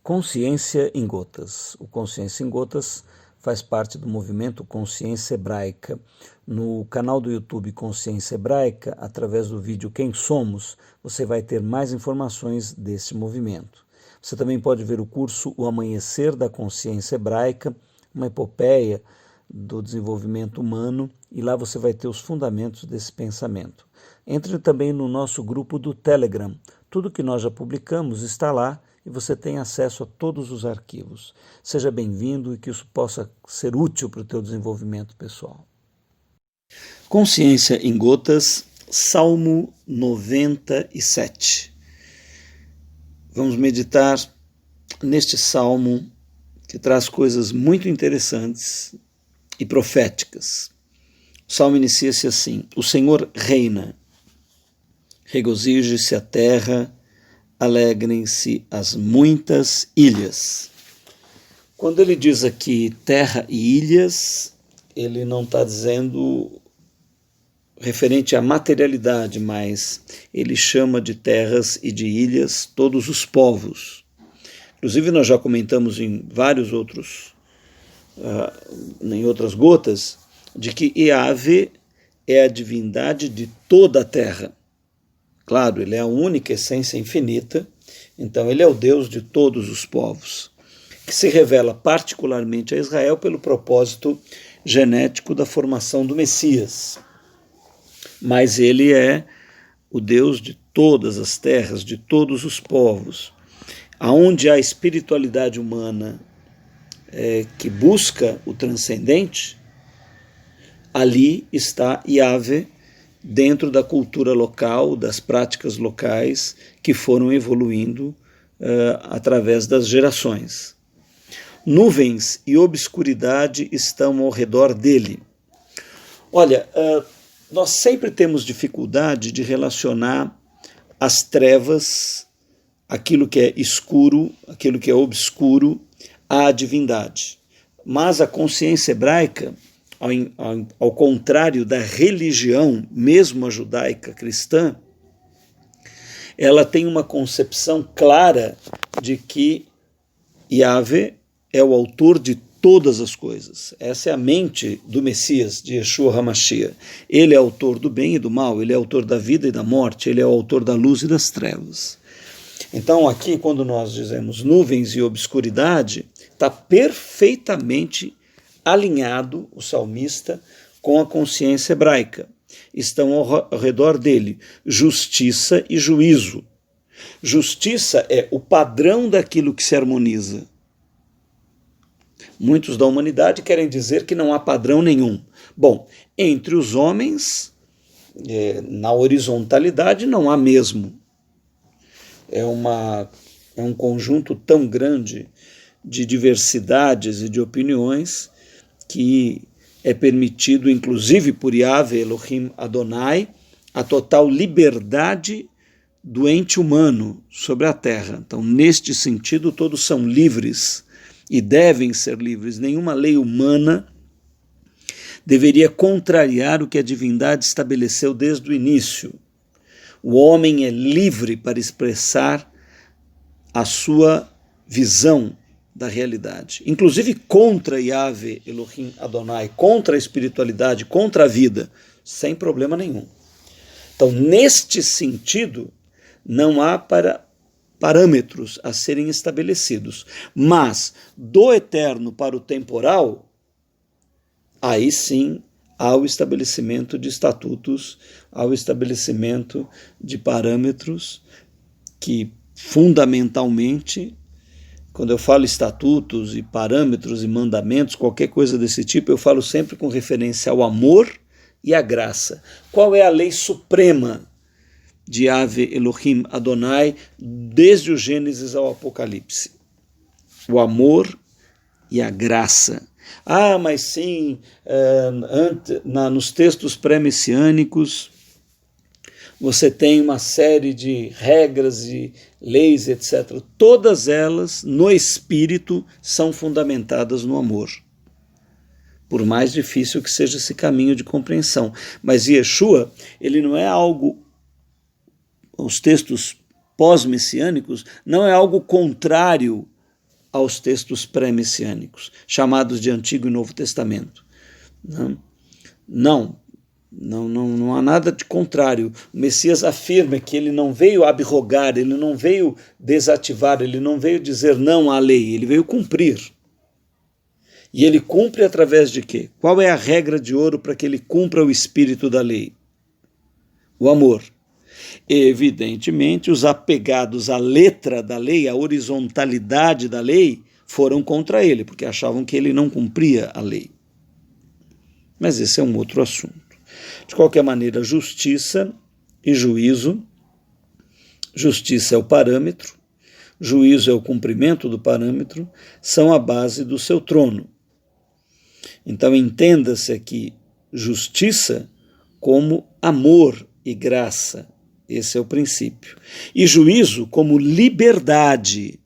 Consciência em Gotas. O Consciência em Gotas faz parte do movimento Consciência Hebraica. No canal do YouTube Consciência Hebraica, através do vídeo Quem Somos, você vai ter mais informações desse movimento. Você também pode ver o curso O Amanhecer da Consciência Hebraica, uma epopeia do desenvolvimento humano, e lá você vai ter os fundamentos desse pensamento. Entre também no nosso grupo do Telegram. Tudo que nós já publicamos está lá e você tem acesso a todos os arquivos. Seja bem-vindo e que isso possa ser útil para o teu desenvolvimento pessoal. Consciência em Gotas, Salmo 97. Vamos meditar neste salmo que traz coisas muito interessantes e proféticas. O salmo inicia-se assim: O Senhor reina, regozije-se a terra, alegrem-se as muitas ilhas. Quando ele diz aqui terra e ilhas, ele não está dizendo referente à materialidade, mas ele chama de terras e de ilhas todos os povos. Inclusive nós já comentamos em vários outros, em outras gotas, de que Yahvé é a divindade de toda a terra. Claro, ele é a única essência infinita, então ele é o Deus de todos os povos, que se revela particularmente a Israel pelo propósito genético da formação do Messias. Mas ele é o Deus de todas as terras, de todos os povos. Aonde há espiritualidade humana que busca o transcendente, ali está Yahvé, dentro da cultura local, das práticas locais que foram evoluindo através das gerações. Nuvens e obscuridade estão ao redor dele. Olha, nós sempre temos dificuldade de relacionar as trevas, aquilo que é escuro, aquilo que é obscuro, à divindade. Mas a consciência hebraica, ao contrário da religião, mesmo a judaica cristã, ela tem uma concepção clara de que Yahvé é o autor de todas as coisas. Essa é a mente do Messias, de Yeshua HaMashiach. Ele é autor do bem e do mal, ele é autor da vida e da morte, ele é o autor da luz e das trevas. Então aqui, quando nós dizemos nuvens e obscuridade, está perfeitamente alinhado o salmista com a consciência hebraica. Estão ao redor dele justiça e juízo. Justiça é o padrão daquilo que se harmoniza. Muitos da humanidade querem dizer que não há padrão nenhum. Bom, entre os homens, na horizontalidade não há mesmo. É um conjunto tão grande de diversidades e de opiniões que é permitido, inclusive por Yahvé Elohim Adonai, a total liberdade do ente humano sobre a terra. Então, neste sentido, todos são livres e devem ser livres. Nenhuma lei humana deveria contrariar o que a divindade estabeleceu desde o início. O homem é livre para expressar a sua visão da realidade, inclusive contra Yahvé Elohim Adonai, contra a espiritualidade, contra a vida, sem problema nenhum. Então, neste sentido, não há parâmetros a serem estabelecidos, mas do eterno para o temporal, aí sim há o estabelecimento de estatutos, há o estabelecimento de parâmetros que fundamentalmente, quando eu falo estatutos e parâmetros e mandamentos, qualquer coisa desse tipo, eu falo sempre com referência ao amor e à graça. Qual é a lei suprema de Yahvé Elohim Adonai desde o Gênesis ao Apocalipse? O amor e a graça. Mas sim, nos textos pré-messiânicos, você tem uma série de regras e leis, etc. Todas elas, no espírito, são fundamentadas no amor. Por mais difícil que seja esse caminho de compreensão. Mas Yeshua, ele não é algo, os textos pós-messiânicos, não é algo contrário aos textos pré-messiânicos, chamados de Antigo e Novo Testamento. Não há nada de contrário. O Messias afirma que ele não veio abrogar, ele não veio desativar, ele não veio dizer não à lei, ele veio cumprir. E ele cumpre através de quê? Qual é a regra de ouro para que ele cumpra o espírito da lei? O amor. Evidentemente, os apegados à letra da lei, à horizontalidade da lei, foram contra ele, porque achavam que ele não cumpria a lei. Mas esse é um outro assunto. De qualquer maneira, justiça e juízo. Justiça é o parâmetro, juízo é o cumprimento do parâmetro, são a base do seu trono. Então, entenda-se aqui justiça como amor e graça. Esse é o princípio. E juízo como liberdade.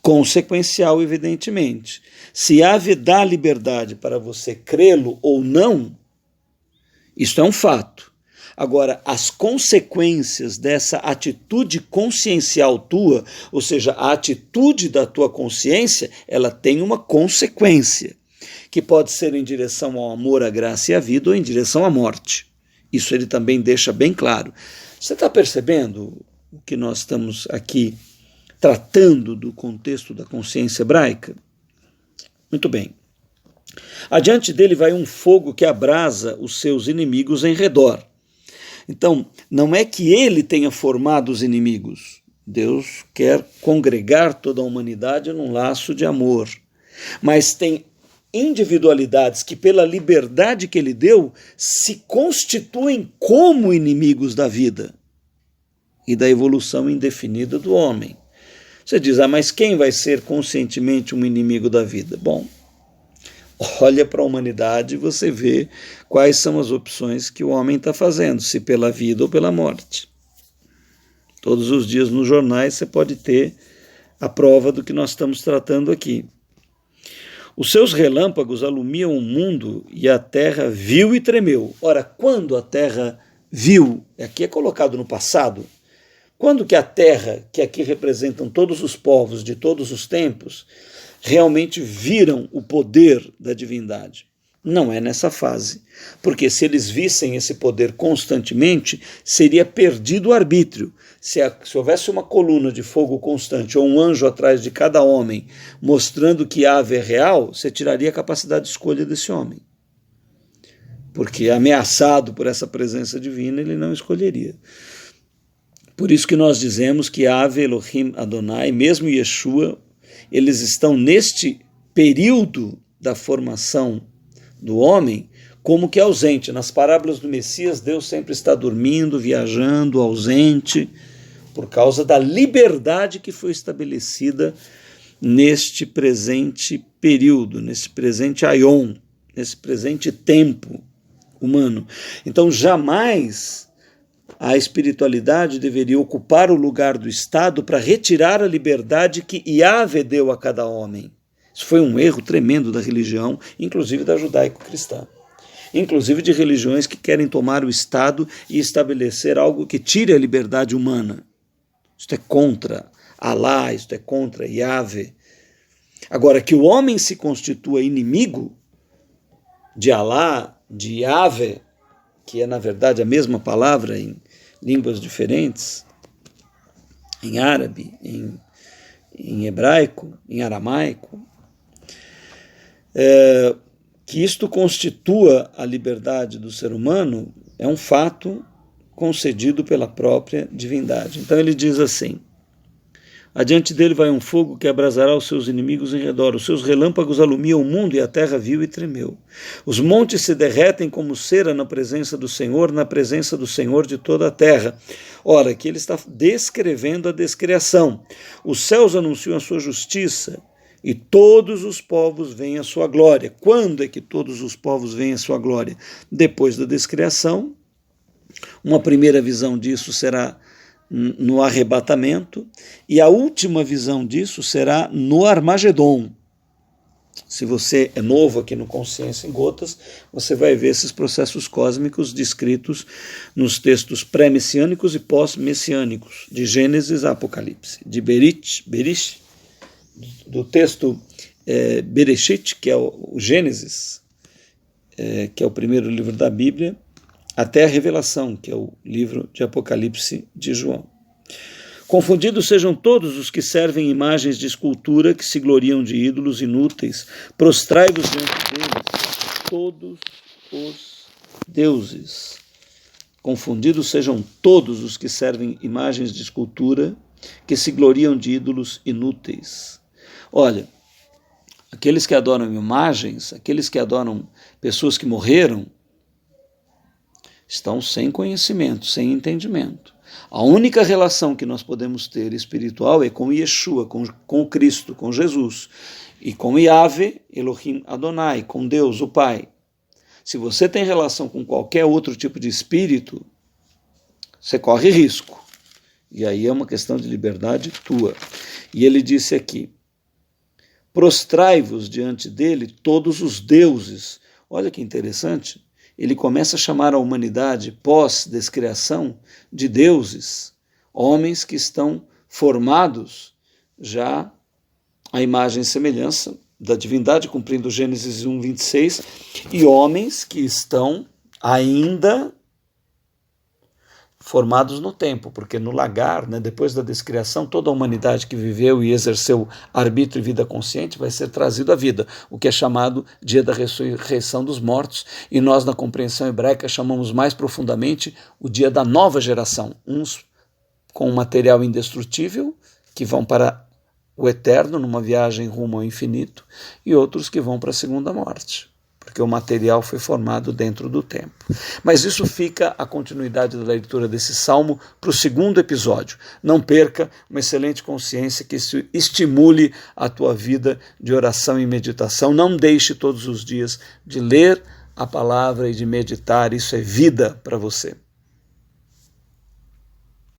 Consequencial, evidentemente. Se Yahvé dá liberdade para você crê-lo ou não, isto é um fato. Agora, as consequências dessa atitude consciencial tua, ou seja, a atitude da tua consciência, ela tem uma consequência, que pode ser em direção ao amor, à graça e à vida, ou em direção à morte. Isso ele também deixa bem claro. Você está percebendo o que nós estamos aqui tratando do contexto da consciência hebraica? Muito bem. Adiante dele vai um fogo que abrasa os seus inimigos em redor. Então, não é que ele tenha formado os inimigos. Deus quer congregar toda a humanidade num laço de amor. Mas tem individualidades que, pela liberdade que ele deu, se constituem como inimigos da vida e da evolução indefinida do homem. Você diz, mas quem vai ser conscientemente um inimigo da vida? Bom, olha para a humanidade e você vê quais são as opções que o homem está fazendo, se pela vida ou pela morte. Todos os dias nos jornais você pode ter a prova do que nós estamos tratando aqui. Os seus relâmpagos alumiam o mundo e a terra viu e tremeu. Ora, quando a terra viu, aqui é colocado no passado, quando que a terra, que aqui representam todos os povos de todos os tempos, realmente viram o poder da divindade? Não é nessa fase, porque se eles vissem esse poder constantemente, seria perdido o arbítrio. Se houvesse uma coluna de fogo constante ou um anjo atrás de cada homem, mostrando que Yahvé é real, você tiraria a capacidade de escolha desse homem. Porque ameaçado por essa presença divina, ele não escolheria. Por isso que nós dizemos que Yahvé, Elohim, Adonai, mesmo Yeshua, eles estão neste período da formação do homem como que ausente. Nas parábolas do Messias, Deus sempre está dormindo, viajando, ausente, por causa da liberdade que foi estabelecida neste presente período, nesse presente aion, nesse presente tempo humano. Então, jamais a espiritualidade deveria ocupar o lugar do Estado para retirar a liberdade que Yahvé deu a cada homem. Isso foi um erro tremendo da religião, inclusive da judaico-cristã. Inclusive de religiões que querem tomar o Estado e estabelecer algo que tire a liberdade humana. Isso é contra Alá, isso é contra Yahvé. Agora, que o homem se constitua inimigo de Alá, de Yahvé, que é na verdade a mesma palavra em línguas diferentes, em árabe, em hebraico, em aramaico, que isto constitua a liberdade do ser humano é um fato concedido pela própria divindade. Então ele diz assim: adiante dele vai um fogo que abrasará os seus inimigos em redor, os seus relâmpagos alumiam o mundo e a terra viu e tremeu. Os montes se derretem como cera na presença do Senhor de toda a terra. Ora, aqui ele está descrevendo a descriação. Os céus anunciam a sua justiça e todos os povos veem a sua glória. Quando é que todos os povos veem a sua glória? Depois da descriação. Uma primeira visão disso será no arrebatamento, e a última visão disso será no Armagedon. Se você é novo aqui no Consciência em Gotas, você vai ver esses processos cósmicos descritos nos textos pré-messiânicos e pós-messiânicos, de Gênesis a Apocalipse, de Berish do texto Bereshit, que é o Gênesis, que é o primeiro livro da Bíblia, até a Revelação, que é o livro de Apocalipse de João. Confundidos sejam todos os que servem imagens de escultura, que se gloriam de ídolos inúteis. Prostrai-vos diante deles, todos os deuses. Confundidos sejam todos os que servem imagens de escultura, que se gloriam de ídolos inúteis. Olha, aqueles que adoram imagens, aqueles que adoram pessoas que morreram, estão sem conhecimento, sem entendimento. A única relação que nós podemos ter espiritual é com Yeshua, com o Cristo, com Jesus, e com Yahvé, Elohim Adonai, com Deus, o Pai. Se você tem relação com qualquer outro tipo de espírito, você corre risco. E aí é uma questão de liberdade tua. E ele disse aqui, prostrai-vos diante dele todos os deuses. Olha que interessante. Ele começa a chamar a humanidade, pós-descriação, de deuses, homens que estão formados já à imagem e semelhança da divindade, cumprindo Gênesis 1, 26, e homens que estão ainda formados no tempo, porque no lagar, depois da descriação, toda a humanidade que viveu e exerceu arbítrio e vida consciente vai ser trazido à vida, o que é chamado dia da ressurreição dos mortos, e nós na compreensão hebraica chamamos mais profundamente o dia da nova geração, uns com material indestrutível, que vão para o eterno, numa viagem rumo ao infinito, e outros que vão para a segunda morte, porque o material foi formado dentro do tempo. Mas isso fica a continuidade da leitura desse salmo para o segundo episódio. Não perca uma excelente consciência, que isso estimule a tua vida de oração e meditação. Não deixe todos os dias de ler a palavra e de meditar, isso é vida para você.